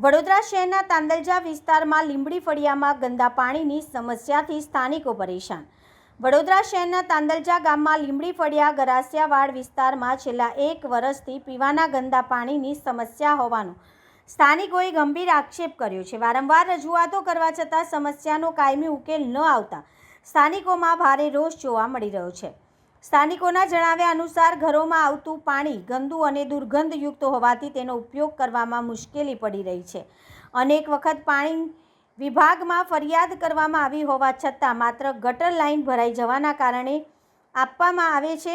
વડોદરા શહેરના તાંદલજા વિસ્તારમાં લીંબડી ફળિયામાં ગંદા પાણીની સમસ્યાથી સ્થાનિકો પરેશાન। વડોદરા શહેરના તાંદલજા ગામમાં લીંબડી ફળિયા ગરાસિયાવાડ વિસ્તારમાં છેલ્લા 1 વર્ષથી પીવાના ગંદા પાણીની સમસ્યા હોવાનો સ્થાનિકોએ ગંભીર આક્ષેપ કર્યો છે। વારંવાર રજૂઆતો કરવા છતાં સમસ્યાનો કાયમી ઉકેલ ન આવતા સ્થાનિકોમાં ભારે રોષ જોવા મળી રહ્યો છે। સ્થાનિકોના જણાવ્યા અનુસાર ઘરોમાં આવતું પાણી ગંદુ અને દુર્ગંધયુક્ત હોવાથી તેનો ઉપયોગ કરવામાં મુશ્કેલી પડી રહી છે। અનેક વખત પાણી વિભાગમાં ફરિયાદ કરવામાં આવી હોવા છતાં માત્ર ગટર લાઇન ભરાઈ જવાના કારણે આપવામાં આવે છે,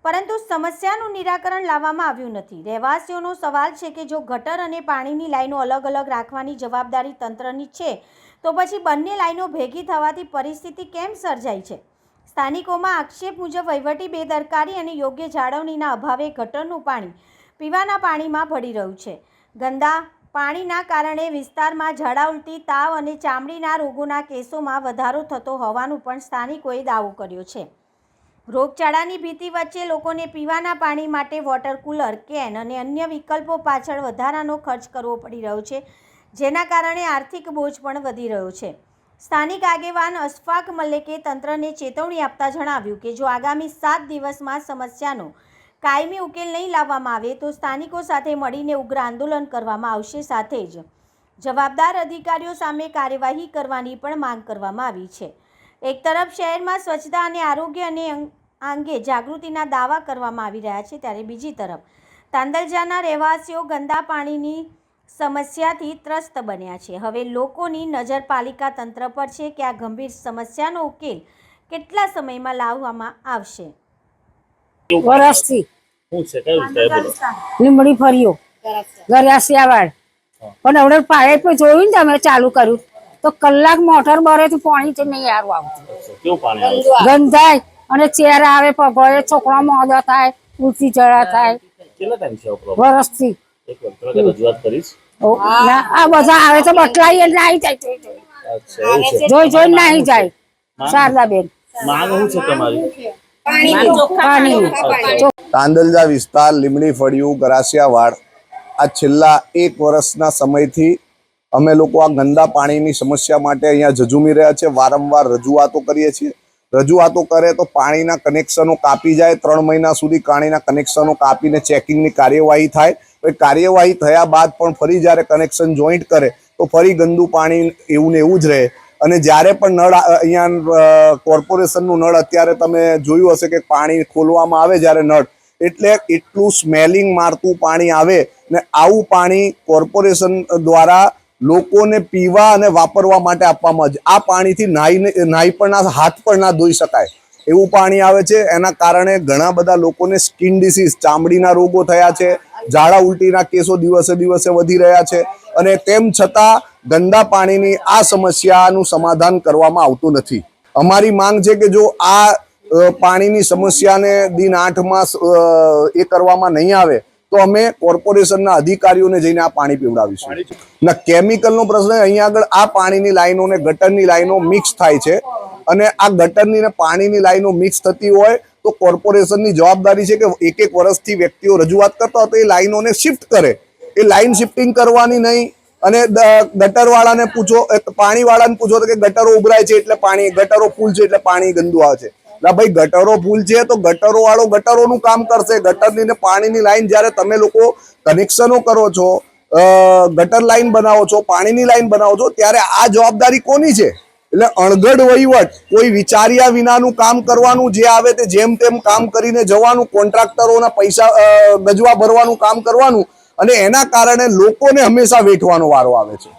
પરંતુ સમસ્યાનું નિરાકરણ લાવવામાં આવ્યું નથી। રહેવાસીઓનો સવાલ છે કે જો ગટર અને પાણીની લાઈનો અલગ અલગ રાખવાની જવાબદારી તંત્રની છે તો પછી બંને લાઈનો ભેગી થવાથી પરિસ્થિતિ કેમ સર્જાઈ છે। સ્થાનિકોમાં આક્ષેપ મુજબ વહીવટી બેદરકારી અને યોગ્ય જાળવણીના અભાવે ગટરનું પાણી પીવાના પાણીમાં ભળી રહ્યું છે। ગંદા પાણીના કારણે વિસ્તારમાં ઝાડા ઉલટી, તાવ અને ચામડીના રોગોના કેસોમાં વધારો થતો હોવાનું પણ સ્થાનિકોએ દાવો કર્યો છે। રોગચાળાની ભીતિ વચ્ચે લોકોને પીવાના પાણી માટે વોટર કુલર, કેન અને અન્ય વિકલ્પો પાછળ વધારાનો ખર્ચ કરવો પડી રહ્યો છે, જેના કારણે આર્થિક બોજ પણ વધી રહ્યો છે। સ્થાનિક આગેવાન અશફાક મલિકે તંત્રને ચેતવણી આપતા જણાવ્યું કે જો આગામી 7 દિવસમાં સમસ્યાનો કાયમી ઉકેલ નહીં લાવવામાં આવે તો સ્થાનિકો સાથે મળીને ઉગ્ર આંદોલન કરવામાં આવશે। સાથે જ જવાબદાર અધિકારીઓ સામે કાર્યવાહી કરવાની પણ માંગ કરવામાં આવી છે। એક તરફ શહેરમાં સ્વચ્છતા અને આરોગ્ય અંગે જાગૃતિના દાવા કરવામાં આવી રહ્યા છે, ત્યારે બીજી તરફ તાંદલજાના રહેવાસીઓ ગંદા પાણીની સમસ્યાથી ત્રસ્ત બન્યા છે। હવે લોકોની નજર પાલિકા તંત્ર પર છે કે આ ગંભીર સમસ્યાનો ઉકેલ કેટલા સમયમાં લાવવામાં આવશે। વર્ષથી લીંબડી ફળિયો ગરાસિયાવાડ પણ હવે પાઇપ જોયું ને તમે ચાલુ કર્યું તો કલાક મોટર બરે તો પાણી જ નહીં આવતું, ગંધાય અને ચેર આવે, પગોળે છોકરા મોદો થાય, ઉલટી જળા થાય। વર્ષથી આ બધા આવે તો બટલાઈ નાહી જાય, જોઈ જોઈ નાહી જાય। શારદાબેન તાંદલજા વિસ્તાર લીંબડી ફળિયું ગરાસિયાવાડ આ છેલ્લા 1 વર્ષના સમયથી અમે લોકો આ ગંદા પાણીની સમસ્યા માટે અહીંયા ઝઝૂમી રહ્યા છે। વારંવાર રજૂઆતો કરીએ છીએ। રજૂઆતો કરે તો પાણીના કનેક્શનો કાપી જાય, 3 મહિના સુધી પાણીના કનેક્શનો કાપીને ચેકિંગની કાર્યવાહી થાય। કાર્યવાહી થયા બાદ પણ ફરી જ્યારે કનેક્શન જોઈન્ટ કરે તો ફરી ગંદુ પાણી એવું ને એવું જ રહે। અને જ્યારે પણ નળ અહીંયા કોર્પોરેશનનું નળ અત્યારે તમે જોયું હશે કે પાણી ખોલવામાં આવે જ્યારે નળ એટલે એટલું સ્મેલિંગ મારતું પાણી આવે ને આવું પાણી કોર્પોરેશન દ્વારા લોકોને પીવા અને વાપરવા માટે આપવામાં આવે। આ પાણીથી નાહી પણ હાથ પણ ના ધોઈ શકાય એવું પાણી આવે છે। એના કારણે ઘણા બધા લોકોને સ્કિન ડિસીઝ, ચામડીના રોગો થયા છે, ઝાડા ઉલટીના કેસો દિવસે દિવસે વધી રહ્યા છે અને તેમ છતાં ગંદા પાણીની આ સમસ્યાનું સમાધાન કરવામાં આવતું નથી। અમારી માંગ છે કે જો આ પાણીની સમસ્યાને દિન 8માં એ કરવામાં નહીં આવે તો અમે કોર્પોરેશનના અધિકારીઓને જઈને આ પાણી પીવડાવીશું। ના કેમિકલનો પ્રશ્ન અહીંયા આગળ આ પાણીની લાઈનો ને ગટરની લાઈનો મિક્સ થાય છે અને આ ગટરની ને પાણીની લાઈનો મિક્સ થતી હોય તો કોર્પોરેશનની જવાબદારી છે કે 1 વર્ષથી વ્યક્તિઓ રજૂઆત કરતા હોય તો એ લાઈનોને શિફ્ટ કરે। એ લાઈન શિફ્ટિંગ કરવાની નહીં અને ગટરવાળાને પૂછો, પાણીવાળાને પૂછો તો કે ગટરો ઉભરાય છે એટલે પાણી, ગટરો ફૂલ છે એટલે પાણી ગંદુ આવે છે। ભાઈ ગટરો ફૂલ છે તો ગટરો વાળો ગટરોનું કામ કરશે। ગટરની ને પાણીની લાઈન જ્યારે તમે લોકો કનેક્શનો કરો છો, ગટર લાઈન બનાવો છો, પાણીની લાઈન બનાવો છો ત્યારે આ જવાબદારી કોની છે? એટલે અણઘડ વહીવટ, કોઈ વિચાર્યા વિનાનું કામ કરવાનું, જે આવે તે જેમ તેમ કામ કરીને જવાનું, કોન્ટ્રાક્ટરોના પૈસા ગજવા ભરવાનું કામ કરવાનું અને એના કારણે લોકોને હંમેશા વેઠવાનો વારો આવે છે।